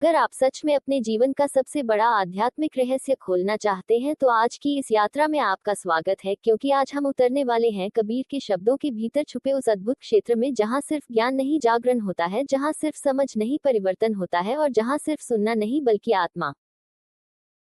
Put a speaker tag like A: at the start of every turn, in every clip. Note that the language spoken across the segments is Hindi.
A: अगर आप सच में अपने जीवन का सबसे बड़ा आध्यात्मिक रहस्य खोलना चाहते हैं तो आज की इस यात्रा में आपका स्वागत है, क्योंकि आज हम उतरने वाले हैं कबीर के शब्दों के भीतर छुपे उस अद्भुत क्षेत्र में जहां सिर्फ ज्ञान नहीं जागरण होता है, जहां सिर्फ समझ नहीं परिवर्तन होता है और जहां सिर्फ सुनना नहीं बल्कि आत्मा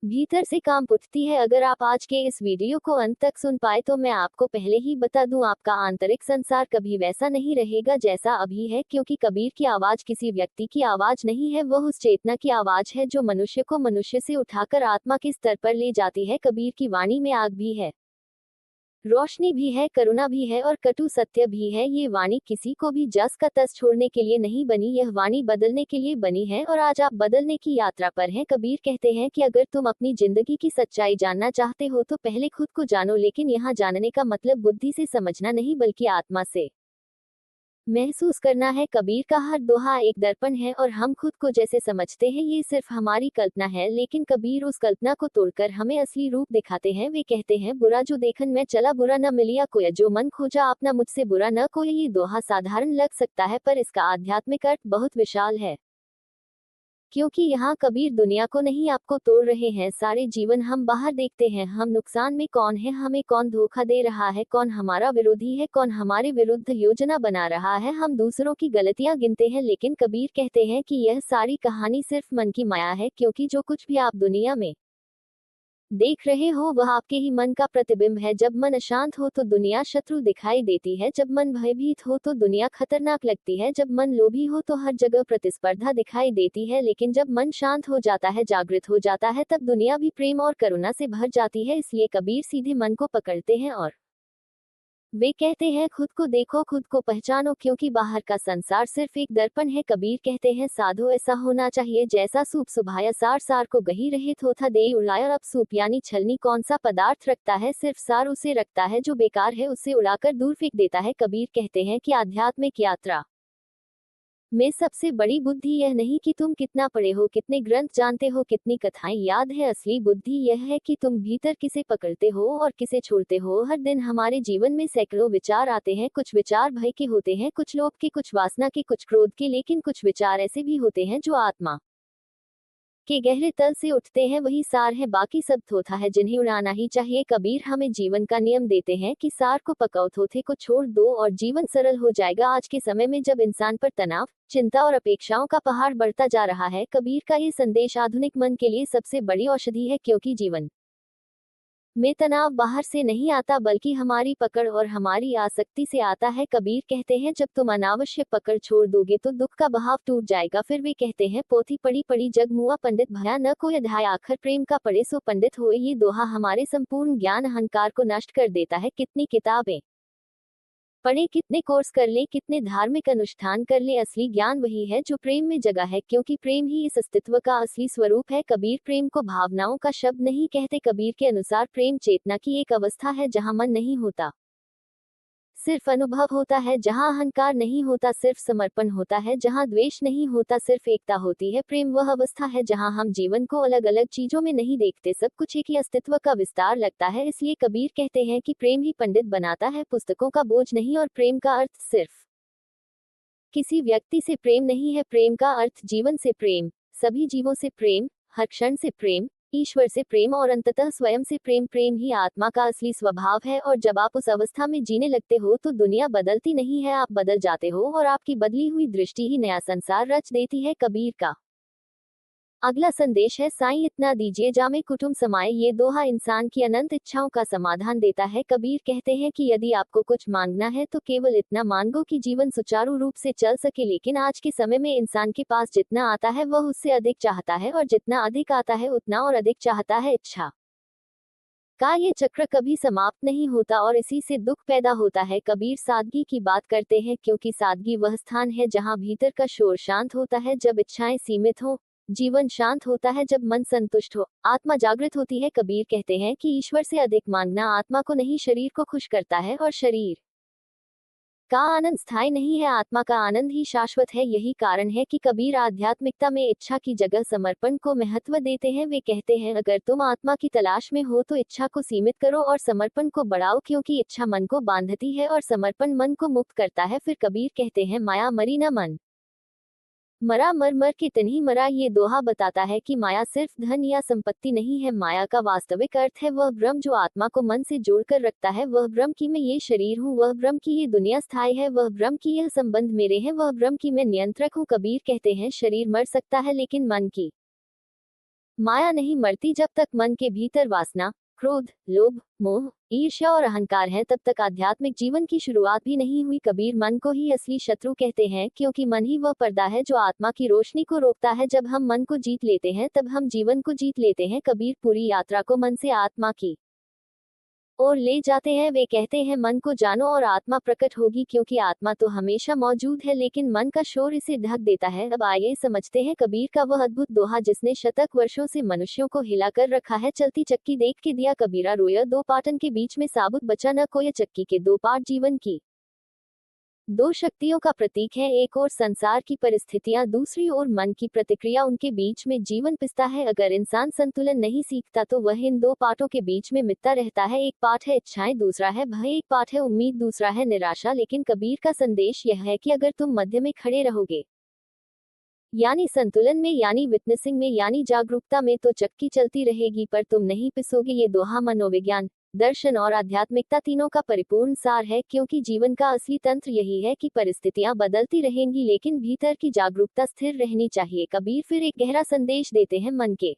A: भीतर से काम उठती है। अगर आप आज के इस वीडियो को अंत तक सुन पाए तो मैं आपको पहले ही बता दूं, आपका आंतरिक संसार कभी वैसा नहीं रहेगा जैसा अभी है, क्योंकि कबीर की आवाज किसी व्यक्ति की आवाज नहीं है, वह उस चेतना की आवाज है जो मनुष्य को मनुष्य से उठाकर आत्मा के स्तर पर ले जाती है। कबीर की वाणी में आग भी है, रोशनी भी है, करुणा भी है और कटु सत्य भी है। ये वाणी किसी को भी जस का तस छोड़ने के लिए नहीं बनी, यह वाणी बदलने के लिए बनी है और आज आप बदलने की यात्रा पर हैं। कबीर कहते हैं कि अगर तुम अपनी जिंदगी की सच्चाई जानना चाहते हो तो पहले खुद को जानो, लेकिन यहाँ जानने का मतलब बुद्धि से समझना नहीं बल्कि आत्मा से महसूस करना है। कबीर का हर दोहा एक दर्पण है और हम खुद को जैसे समझते हैं ये सिर्फ हमारी कल्पना है, लेकिन कबीर उस कल्पना को तोड़कर हमें असली रूप दिखाते हैं। वे कहते हैं, बुरा जो देखन में चला बुरा न मिलिया कोई, जो मन खोजा अपना मुझसे बुरा न कोई। ये दोहा साधारण लग सकता है पर इसका आध्यात्मिक अर्थ बहुत विशाल है, क्योंकि यहाँ कबीर दुनिया को नहीं आपको तोड़ रहे हैं। सारे जीवन हम बाहर देखते हैं, हम नुकसान में कौन है, हमें कौन धोखा दे रहा है, कौन हमारा विरोधी है, कौन हमारे विरुद्ध योजना बना रहा है, हम दूसरों की गलतियां गिनते हैं। लेकिन कबीर कहते हैं कि यह सारी कहानी सिर्फ मन की माया है, क्योंकि जो कुछ भी आप दुनिया में देख रहे हो वह आपके ही मन का प्रतिबिंब है। जब मन अशांत हो तो दुनिया शत्रु दिखाई देती है, जब मन भयभीत हो तो दुनिया खतरनाक लगती है, जब मन लोभी हो तो हर जगह प्रतिस्पर्धा दिखाई देती है, लेकिन जब मन शांत हो जाता है, जागृत हो जाता है, तब दुनिया भी प्रेम और करुणा से भर जाती है। इसलिए कबीर सीधे मन को पकड़ते हैं और वे कहते हैं, खुद को देखो, खुद को पहचानो, क्योंकि बाहर का संसार सिर्फ एक दर्पण है। कबीर कहते हैं, साधो ऐसा होना चाहिए जैसा सूप सुभाया सार, सार को गही रहे थोथा दे उड़ाया। अब सूप यानी छलनी कौन सा पदार्थ रखता है, सिर्फ सार उसे रखता है जो बेकार है, उसे उड़ाकर दूर फेंक देता है। कबीर कहते हैं कि आध्यात्मिक यात्रा में सबसे बड़ी बुद्धि यह नहीं कि तुम कितना पढ़े हो, कितने ग्रंथ जानते हो, कितनी कथाएं याद है। असली बुद्धि यह है कि तुम भीतर किसे पकड़ते हो और किसे छोड़ते हो। हर दिन हमारे जीवन में सैकड़ों विचार आते हैं, कुछ विचार भय के होते हैं, कुछ लोभ के, कुछ वासना के, कुछ क्रोध के, लेकिन कुछ विचार ऐसे भी होते हैं जो आत्मा के गहरे तल से उठते हैं, वही सार है, बाकी सब थोथा है जिन्हें उड़ाना ही चाहिए। कबीर हमें जीवन का नियम देते हैं कि सार को पकाओ, थोथे को छोड़ दो और जीवन सरल हो जाएगा। आज के समय में जब इंसान पर तनाव, चिंता और अपेक्षाओं का पहाड़ बढ़ता जा रहा है, कबीर का ये संदेश आधुनिक मन के लिए सबसे बड़ी औषधि है, क्योंकि जीवन में तनाव बाहर से नहीं आता बल्कि हमारी पकड़ और हमारी आसक्ति से आता है। कबीर कहते हैं, जब तुम अनावश्यक पकड़ छोड़ दोगे तो दुख का बहाव टूट जाएगा। फिर वे कहते हैं, पोथी पढ़ी पढ़ी जग मुआ, पंडित भया न कोई अध्याय, आखिर प्रेम का पढ़े सो पंडित होए। ये दोहा हमारे संपूर्ण ज्ञान अहंकार को नष्ट कर देता है। कितनी किताबें पढ़े, कितने कोर्स कर ले, कितने धार्मिक अनुष्ठान कर ले, असली ज्ञान वही है जो प्रेम में जगा है, क्योंकि प्रेम ही इस अस्तित्व का असली स्वरूप है। कबीर प्रेम को भावनाओं का शब्द नहीं कहते। कबीर के अनुसार प्रेम चेतना की एक अवस्था है जहां मन नहीं होता, सिर्फ अनुभव होता है, जहां अहंकार नहीं होता, सिर्फ समर्पण होता है, जहां द्वेष नहीं होता, सिर्फ एकता होती है। प्रेम वह अवस्था है जहां हम जीवन को अलग अलग चीजों में नहीं देखते, सब कुछ एक ही अस्तित्व का विस्तार लगता है। इसलिए कबीर कहते हैं कि प्रेम ही पंडित बनाता है, पुस्तकों का बोझ नहीं। और प्रेम का अर्थ सिर्फ किसी व्यक्ति से प्रेम नहीं है, प्रेम का अर्थ जीवन से प्रेम, सभी जीवों से प्रेम, हर क्षण से प्रेम, ईश्वर से प्रेम और अंततः स्वयं से प्रेम। प्रेम ही आत्मा का असली स्वभाव है और जब आप उस अवस्था में जीने लगते हो तो दुनिया बदलती नहीं है, आप बदल जाते हो और आपकी बदली हुई दृष्टि ही नया संसार रच देती है। कबीर का अगला संदेश है, साईं इतना दीजिए जामे कुटुंब समाए। ये दोहा इंसान की अनंत इच्छाओं का समाधान देता है। कबीर कहते हैं कि यदि आपको कुछ मांगना है तो केवल इतना मांगो कि जीवन सुचारू रूप से चल सके, लेकिन आज के समय में इंसान के पास जितना आता है वह उससे अधिक चाहता है और जितना अधिक आता है उतना और अधिक चाहता है। इच्छा का ये चक्र कभी समाप्त नहीं होता और इसी से दुख पैदा होता है। कबीर सादगी की बात करते हैं, क्योंकि सादगी वह स्थान है जहां भीतर का शोर शांत होता है, जब इच्छाएं सीमित हो, जीवन शांत होता है, जब मन संतुष्ट हो, आत्मा जागृत होती है। कबीर कहते हैं कि ईश्वर से अधिक मांगना आत्मा को नहीं शरीर को खुश करता है और शरीर का आनंद स्थायी नहीं है, आत्मा का आनंद ही शाश्वत है। यही कारण है कि कबीर आध्यात्मिकता में इच्छा की जगह समर्पण को महत्व देते हैं। वे कहते हैं, अगर तुम आत्मा की तलाश में हो तो इच्छा को सीमित करो और समर्पण को बढ़ाओ, क्योंकि इच्छा मन को बांधती है और समर्पण मन को मुक्त करता है। फिर कबीर कहते हैं, माया मरी न मन मरा मर मर के तन्ही मरा। ये दोहा बताता है कि माया सिर्फ धन या संपत्ति नहीं है। माया का वास्तविक अर्थ है वह ब्रह्म जो आत्मा को मन से जोड़कर रखता है। वह ब्रह्म की मैं ये शरीर हूँ, वह ब्रह्म की ये दुनिया स्थायी है, वह ब्रह्म की यह संबंध मेरे हैं, वह ब्रह्म की मैं नियंत्रक हूँ। कबीर कहते हैं शरीर मर सकता है लेकिन मन की माया नहीं मरती। जब तक मन के भीतर वासना, क्रोध, लोभ, मोह, ईर्ष्या और अहंकार है तब तक आध्यात्मिक जीवन की शुरुआत भी नहीं हुई। कबीर मन को ही असली शत्रु कहते हैं क्योंकि मन ही वह पर्दा है जो आत्मा की रोशनी को रोकता है। जब हम मन को जीत लेते हैं तब हम जीवन को जीत लेते हैं। कबीर पूरी यात्रा को मन से आत्मा की और ले जाते हैं। वे कहते हैं मन को जानो और आत्मा प्रकट होगी, क्योंकि आत्मा तो हमेशा मौजूद है लेकिन मन का शोर इसे ढक देता है। अब आइए समझते हैं कबीर का वह अद्भुत दोहा जिसने शतक वर्षों से मनुष्यों को हिला कर रखा है। चलती चक्की देख के दिया कबीरा रोया, दो पाटन के बीच में साबुत बचा न कोई। चक्की के दो पाट जीवन की दो शक्तियों का प्रतीक है, एक और संसार की परिस्थितियां, दूसरी ओर मन की प्रतिक्रिया। उनके बीच में जीवन पिसता है। अगर इंसान संतुलन नहीं सीखता तो वह इन दो पाटों के बीच में मितता रहता है। एक पाट है इच्छाएं, दूसरा है भय। एक पाट है उम्मीद, दूसरा है निराशा। लेकिन कबीर का संदेश यह है कि अगर तुम मध्य में खड़े रहोगे, यानी संतुलन में, यानी विटनेसिंग में, यानी जागरूकता में, तो चक्की चलती रहेगी पर तुम नहीं पिसोगे। ये दोहा मनोविज्ञान, दर्शन और आध्यात्मिकता तीनों का परिपूर्ण सार है, क्योंकि जीवन का असली तंत्र यही है कि परिस्थितियां बदलती रहेंगी लेकिन भीतर की जागरूकता स्थिर रहनी चाहिए। कबीर फिर एक गहरा संदेश देते हैं, मन के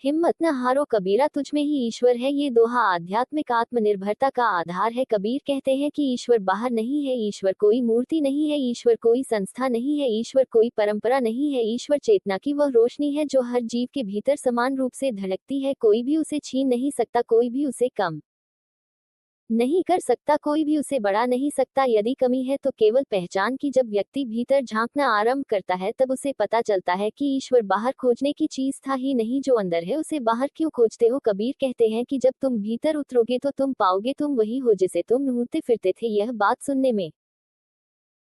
A: हिम्मत न हारो कबीरा, तुझमें ही ईश्वर है। ये दोहा आध्यात्मिक आत्मनिर्भरता का आधार है। कबीर कहते हैं कि ईश्वर बाहर नहीं है, ईश्वर कोई मूर्ति नहीं है, ईश्वर कोई संस्था नहीं है, ईश्वर कोई परंपरा नहीं है। ईश्वर चेतना की वह रोशनी है जो हर जीव के भीतर समान रूप से धड़कती है। कोई भी उसे छीन नहीं सकता, कोई भी उसे कम नहीं कर सकता, कोई भी उसे बढ़ा नहीं सकता। यदि कमी है तो केवल पहचान की। जब व्यक्ति भीतर झांकना आरंभ करता है तब उसे पता चलता है कि ईश्वर बाहर खोजने की चीज था ही नहीं, जो अंदर है उसे बाहर क्यों खोजते हो। कबीर कहते हैं कि जब तुम भीतर उतरोगे तो तुम पाओगे तुम वही हो जिसे तुम ढूंढते फिरते थे। यह बात सुनने में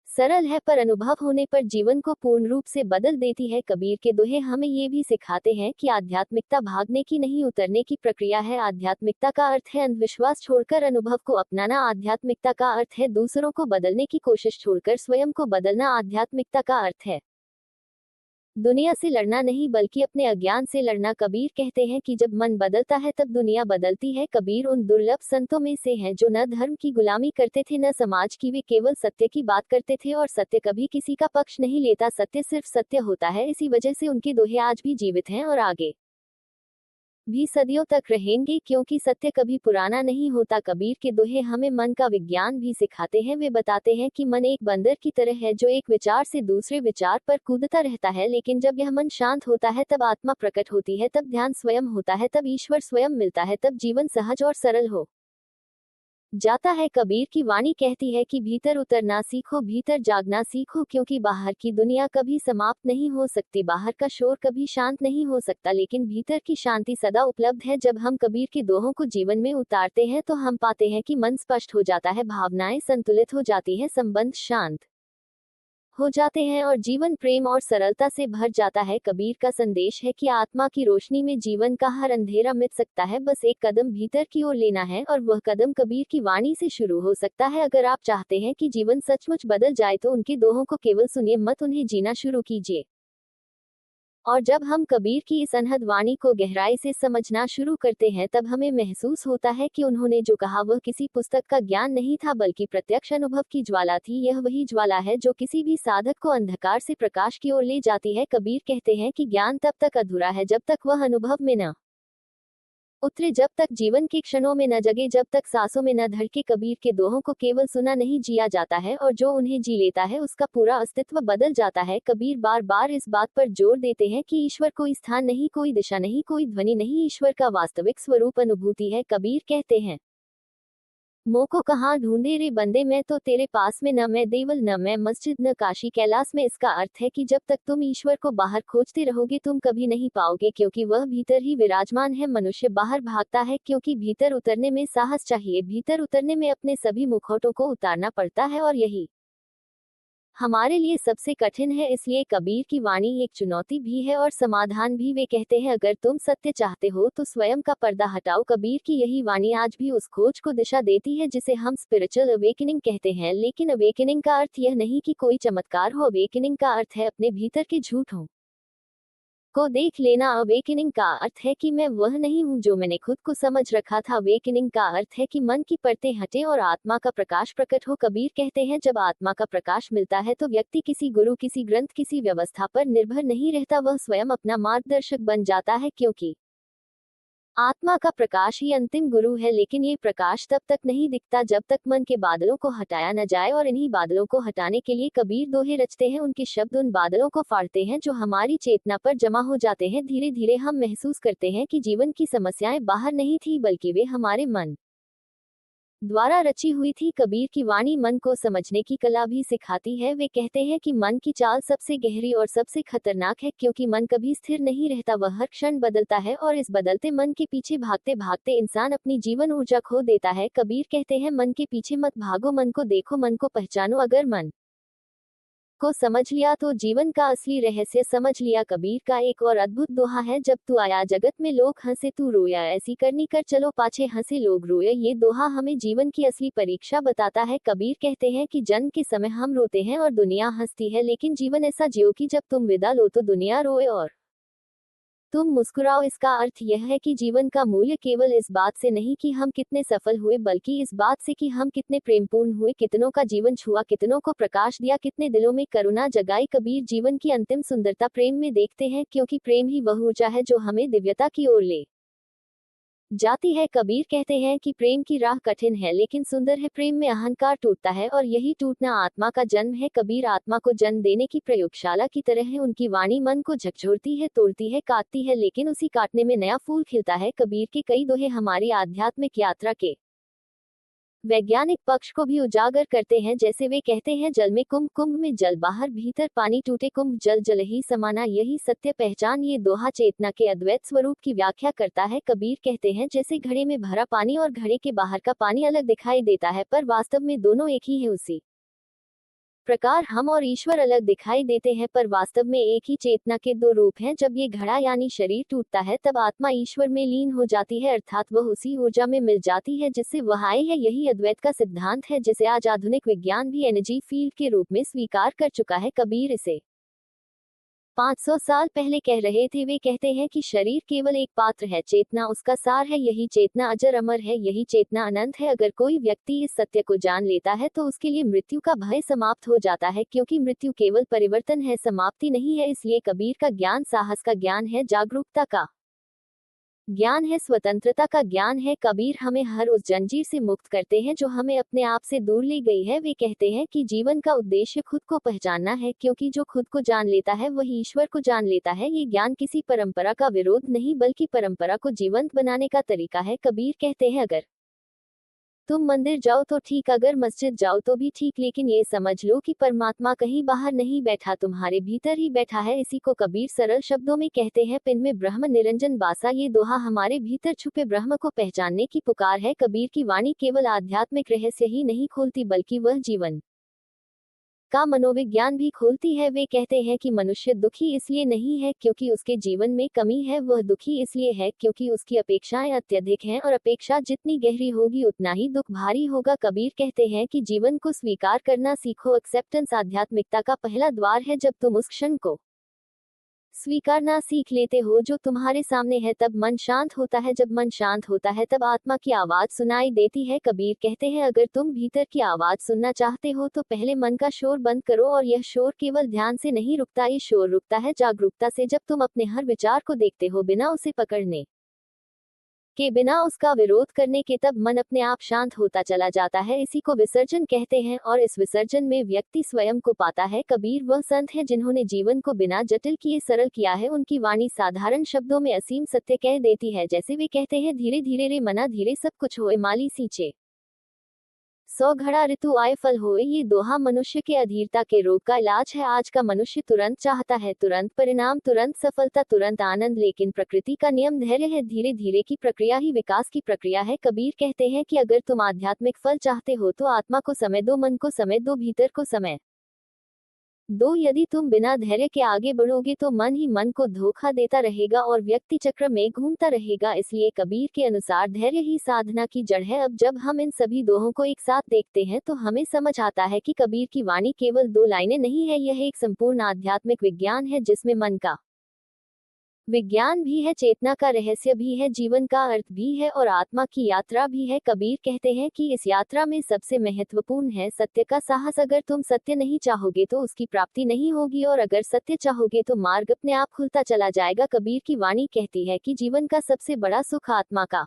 A: सरल है पर अनुभव होने पर जीवन को पूर्ण रूप से बदल देती है। कबीर के दोहे हमें ये भी सिखाते हैं कि आध्यात्मिकता भागने की नहीं, उतरने की प्रक्रिया है। आध्यात्मिकता का अर्थ है अंधविश्वास छोड़कर अनुभव को अपनाना। आध्यात्मिकता का अर्थ है दूसरों को बदलने की कोशिश छोड़कर स्वयं को बदलना। आध्यात्मिकता का अर्थ है दुनिया से लड़ना नहीं बल्कि अपने अज्ञान से लड़ना। कबीर कहते हैं कि जब मन बदलता है तब दुनिया बदलती है। कबीर उन दुर्लभ संतों में से हैं जो न धर्म की गुलामी करते थे न समाज की, वे केवल सत्य की बात करते थे और सत्य कभी किसी का पक्ष नहीं लेता। सत्य सिर्फ सत्य होता है। इसी वजह से उनके दोहे आज भी जीवित हैं और आगे भी सदियों तक रहेंगे, क्योंकि सत्य कभी पुराना नहीं होता। कबीर के दोहे हमें मन का विज्ञान भी सिखाते हैं। वे बताते हैं कि मन एक बंदर की तरह है जो एक विचार से दूसरे विचार पर कूदता रहता है, लेकिन जब यह मन शांत होता है तब आत्मा प्रकट होती है, तब ध्यान स्वयं होता है, तब ईश्वर स्वयं मिलता है, तब जीवन सहज और सरल हो जाता है। कबीर की वाणी कहती है कि भीतर उतरना सीखो, भीतर जागना सीखो, क्योंकि बाहर की दुनिया कभी समाप्त नहीं हो सकती, बाहर का शोर कभी शांत नहीं हो सकता, लेकिन भीतर की शांति सदा उपलब्ध है। जब हम कबीर के दोहों को जीवन में उतारते हैं तो हम पाते हैं कि मन स्पष्ट हो जाता है, भावनाएं संतुलित हो जाती हैं, संबंध शांत हो जाते हैं और जीवन प्रेम और सरलता से भर जाता है। कबीर का संदेश है कि आत्मा की रोशनी में जीवन का हर अंधेरा मिट सकता है, बस एक कदम भीतर की ओर लेना है और वह कदम कबीर की वाणी से शुरू हो सकता है। अगर आप चाहते हैं कि जीवन सचमुच बदल जाए तो उनके दोहों को केवल सुनिए मत, उन्हें जीना शुरू कीजिए। और जब हम कबीर की इस अनहद वाणी को गहराई से समझना शुरू करते हैं तब हमें महसूस होता है कि उन्होंने जो कहा वह किसी पुस्तक का ज्ञान नहीं था बल्कि प्रत्यक्ष अनुभव की ज्वाला थी। यह वही ज्वाला है जो किसी भी साधक को अंधकार से प्रकाश की ओर ले जाती है। कबीर कहते हैं कि ज्ञान तब तक अधूरा है जब तक वह अनुभव में न उतरे, जब तक जीवन के क्षणों में न जगे, जब तक सांसों में न धड़के। कबीर के दोहों को केवल सुना नहीं जिया जाता है और जो उन्हें जी लेता है उसका पूरा अस्तित्व बदल जाता है। कबीर बार बार इस बात पर जोर देते हैं कि ईश्वर कोई स्थान नहीं, कोई दिशा नहीं, कोई ध्वनि नहीं, ईश्वर का वास्तविक स्वरूप अनुभूति है। कबीर कहते हैं मोको कहाँ ढूंढे रे बंदे, मैं तो तेरे पास में, न मैं देवल न मैं मस्जिद न काशी कैलाश में। इसका अर्थ है कि जब तक तुम ईश्वर को बाहर खोजते रहोगे तुम कभी नहीं पाओगे, क्योंकि वह भीतर ही विराजमान है। मनुष्य बाहर भागता है क्योंकि भीतर उतरने में साहस चाहिए, भीतर उतरने में अपने सभी मुखौटों को उतारना पड़ता है और यही हमारे लिए सबसे कठिन है, इसलिए कबीर की वाणी एक चुनौती भी है और समाधान भी। वे कहते हैं, अगर तुम सत्य चाहते हो तो स्वयं का पर्दा हटाओ। कबीर की यही वाणी आज भी उस खोज को दिशा देती है जिसे हम स्पिरिचुअल अवेकनिंग कहते हैं। लेकिन अवेकनिंग का अर्थ यह नहीं कि कोई चमत्कार हो, अवेकनिंग का अर्थ है अपने भीतर के झूठों को देख लेना। अवेकनिंग का अर्थ है कि मैं वह नहीं हूँ जो मैंने खुद को समझ रखा था। अवेकनिंग का अर्थ है कि मन की परतें हटे और आत्मा का प्रकाश प्रकट हो। कबीर कहते हैं, जब आत्मा का प्रकाश मिलता है तो व्यक्ति किसी गुरु, किसी ग्रंथ, किसी व्यवस्था पर निर्भर नहीं रहता, वह स्वयं अपना मार्गदर्शक बन जाता है, क्योंकि आत्मा का प्रकाश ही अंतिम गुरु है। लेकिन ये प्रकाश तब तक नहीं दिखता जब तक मन के बादलों को हटाया न जाए, और इन्हीं बादलों को हटाने के लिए कबीर दोहे रचते हैं। उनके शब्द उन बादलों को फाड़ते हैं जो हमारी चेतना पर जमा हो जाते हैं। धीरे धीरे हम महसूस करते हैं कि जीवन की समस्याएं बाहर नहीं थी, बल्कि वे हमारे मन द्वारा रची हुई थी। कबीर की वाणी मन को समझने की कला भी सिखाती है। वे कहते हैं कि मन की चाल सबसे गहरी और सबसे खतरनाक है, क्योंकि मन कभी स्थिर नहीं रहता, वह हर क्षण बदलता है, और इस बदलते मन के पीछे भागते भागते इंसान अपनी जीवन ऊर्जा खो देता है। कबीर कहते हैं, मन के पीछे मत भागो, मन को देखो, मन को पहचानो। अगर मन को समझ लिया तो जीवन का असली रहस्य समझ लिया। कबीर का एक और अद्भुत दोहा है, जब तू आया जगत में लोग हंसे तू रोया, ऐसी करनी कर चलो पाछे हंसे लोग रोए। ये दोहा हमें जीवन की असली परीक्षा बताता है। कबीर कहते हैं कि जन्म के समय हम रोते हैं और दुनिया हंसती है, लेकिन जीवन ऐसा जियो कि जब तुम विदा लो तो दुनिया रोए और तुम मुस्कुराओ। इसका अर्थ यह है कि जीवन का मूल्य केवल इस बात से नहीं कि हम कितने सफल हुए, बल्कि इस बात से कि हम कितने प्रेमपूर्ण हुए, कितनों का जीवन छुआ, कितनों को प्रकाश दिया, कितने दिलों में करुणा जगाई। कबीर जीवन की अंतिम सुंदरता प्रेम में देखते हैं, क्योंकि प्रेम ही वह ऊर्जा है जो हमें दिव्यता की ओर ले जाती है। कबीर कहते हैं कि प्रेम की राह कठिन है लेकिन सुंदर है, प्रेम में अहंकार टूटता है और यही टूटना आत्मा का जन्म है। कबीर आत्मा को जन्म देने की प्रयोगशाला की तरह है। उनकी वाणी मन को झकझोरती है, तोड़ती है, काटती है, लेकिन उसी काटने में नया फूल खिलता है। कबीर के कई दोहे हमारी आध्यात्मिक यात्रा के वैज्ञानिक पक्ष को भी उजागर करते हैं। जैसे वे कहते हैं, जल में कुंभ, कुंभ में जल, बाहर भीतर पानी टूटे, कुंभ जल जल ही समाना, यही सत्य पहचान। ये दोहा चेतना के अद्वैत स्वरूप की व्याख्या करता है। कबीर कहते हैं, जैसे घड़े में भरा पानी और घड़े के बाहर का पानी अलग दिखाई देता है, पर वास्तव में दोनों एक ही है। उसी प्रकार हम और ईश्वर अलग दिखाई देते हैं, पर वास्तव में एक ही चेतना के दो रूप हैं। जब ये घड़ा यानी शरीर टूटता है तब आत्मा ईश्वर में लीन हो जाती है, अर्थात वह उसी ऊर्जा में मिल जाती है जिससे वह आई है। यही अद्वैत का सिद्धांत है, जिसे आज आधुनिक विज्ञान भी एनर्जी फील्ड के रूप में स्वीकार कर चुका है। कबीर इसे 500 साल पहले कह रहे थे। वे कहते हैं कि शरीर केवल एक पात्र है, चेतना उसका सार है, यही चेतना अजर अमर है, यही चेतना अनंत है। अगर कोई व्यक्ति इस सत्य को जान लेता है तो उसके लिए मृत्यु का भय समाप्त हो जाता है, क्योंकि मृत्यु केवल परिवर्तन है, समाप्ति नहीं है। इसलिए कबीर का ज्ञान साहस का ज्ञान है, जागरूकता का ज्ञान है, स्वतंत्रता का ज्ञान है। कबीर हमें हर उस जंजीर से मुक्त करते हैं जो हमें अपने आप से दूर ले गई है। वे कहते हैं कि जीवन का उद्देश्य खुद को पहचानना है, क्योंकि जो खुद को जान लेता है वही ईश्वर को जान लेता है। ये ज्ञान किसी परंपरा का विरोध नहीं, बल्कि परंपरा को जीवंत बनाने का तरीका है। कबीर कहते हैं, अगर तुम मंदिर जाओ तो ठीक, अगर मस्जिद जाओ तो भी ठीक, लेकिन ये समझ लो कि परमात्मा कहीं बाहर नहीं बैठा, तुम्हारे भीतर ही बैठा है। इसी को कबीर सरल शब्दों में कहते हैं, पिन में ब्रह्म निरंजन बासा। ये दोहा हमारे भीतर छुपे ब्रह्म को पहचानने की पुकार है। कबीर की वाणी केवल आध्यात्मिक रहस्य ही नहीं खोलती, बल्कि वह जीवन का मनोविज्ञान भी खोलती है। वे कहते हैं कि मनुष्य दुखी इसलिए नहीं है क्योंकि उसके जीवन में कमी है, वह दुखी इसलिए है क्योंकि उसकी अपेक्षाएं अत्यधिक हैं, और अपेक्षा जितनी गहरी होगी उतना ही दुख भारी होगा। कबीर कहते हैं कि जीवन को स्वीकार करना सीखो। एक्सेप्टेंस आध्यात्मिकता का पहला द्वार है। जब तुम उस क्षण को स्वीकारना सीख लेते हो जो तुम्हारे सामने है, तब मन शांत होता है। जब मन शांत होता है तब आत्मा की आवाज सुनाई देती है। कबीर कहते हैं, अगर तुम भीतर की आवाज सुनना चाहते हो तो पहले मन का शोर बंद करो, और यह शोर केवल ध्यान से नहीं रुकता, ये शोर रुकता है जागरूकता से। जब तुम अपने हर विचार को देखते हो, बिना उसे पकड़ने के, बिना उसका विरोध करने के, तब मन अपने आप शांत होता चला जाता है। इसी को विसर्जन कहते हैं, और इस विसर्जन में व्यक्ति स्वयं को पाता है। कबीर वह संत है जिन्होंने जीवन को बिना जटिल किए सरल किया है। उनकी वाणी साधारण शब्दों में असीम सत्य कह देती है। जैसे वे कहते हैं, धीरे धीरे रे मना, धीरे सब कुछ होए, माली सींचे 100 घड़ा ऋतु आए फल होए। ये दोहा मनुष्य के अधीरता के रोग का इलाज है। आज का मनुष्य तुरंत चाहता है, तुरंत परिणाम, तुरंत सफलता, तुरंत आनंद, लेकिन प्रकृति का नियम धैर्य है। धीरे धीरे की प्रक्रिया ही विकास की प्रक्रिया है। कबीर कहते हैं कि अगर तुम आध्यात्मिक फल चाहते हो तो आत्मा को समय दो, मन को समय दो, भीतर को समय दो, यदि तुम बिना धैर्य के आगे बढ़ोगे तो मन ही मन को धोखा देता रहेगा और व्यक्ति चक्र में घूमता रहेगा। इसलिए कबीर के अनुसार धैर्य ही साधना की जड़ है। अब जब हम इन सभी दोहों को एक साथ देखते हैं तो हमें समझ आता है कि कबीर की वाणी केवल दो लाइनें नहीं है, यह एक संपूर्ण आध्यात्मिक विज्ञान है जिसमें मन का विज्ञान भी है, चेतना का रहस्य भी है, जीवन का अर्थ भी है और आत्मा की यात्रा भी है। कबीर कहते हैं कि इस यात्रा में सबसे महत्वपूर्ण है सत्य का साहस। अगर तुम सत्य नहीं चाहोगे तो उसकी प्राप्ति नहीं होगी और अगर सत्य चाहोगे तो मार्ग अपने आप खुलता चला जाएगा। कबीर की वाणी कहती है कि जीवन का सबसे बड़ा सुख आत्मा का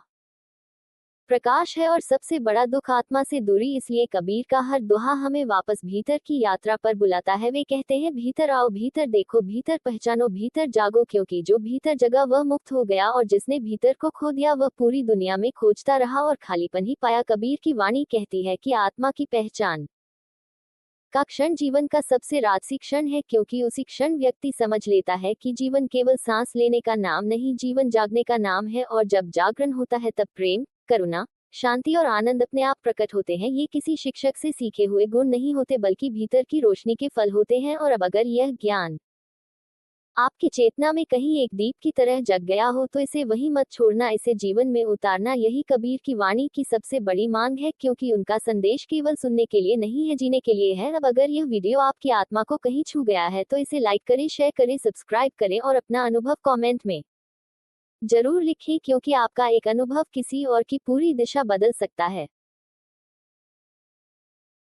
A: प्रकाश है और सबसे बड़ा दुख आत्मा से दूरी। इसलिए कबीर का हर दोहा हमें वापस भीतर की यात्रा पर बुलाता है। वे कहते हैं, भीतर आओ, भीतर देखो, भीतर पहचानो, भीतर जागो, क्योंकि जो भीतर जगा वह मुक्त हो गया और जिसने भीतर को खो दिया वह पूरी दुनिया में खोजता रहा और खालीपन ही पाया। कबीर की वाणी कहती है कि आत्मा की पहचान का क्षण जीवन का सबसे राजसी क्षण है, क्योंकि उसी क्षण व्यक्ति समझ लेता है कि जीवन केवल सांस लेने का नाम नहीं, जीवन जागने का नाम है। और जब जागरण होता है तब प्रेम, करुणा, शांति और आनंद अपने आप प्रकट होते हैं। ये किसी शिक्षक से सीखे हुए गुण नहीं होते बल्कि भीतर की रोशनी के फल होते हैं। और अब अगर यह ज्ञान आपकी चेतना में कहीं एक दीप की तरह जग गया हो तो इसे वहीं मत छोड़ना, इसे जीवन में उतारना। यही कबीर की वाणी की सबसे बड़ी मांग है, क्योंकि उनका संदेश केवल सुनने के लिए नहीं है, जीने के लिए है। अब अगर यह वीडियो आपकी आत्मा को कहीं छू गया है तो इसे लाइक करें, शेयर करें, सब्सक्राइब करें और अपना अनुभव कमेंट में जरूर लिखें, क्योंकि आपका एक अनुभव किसी और की पूरी दिशा बदल सकता है।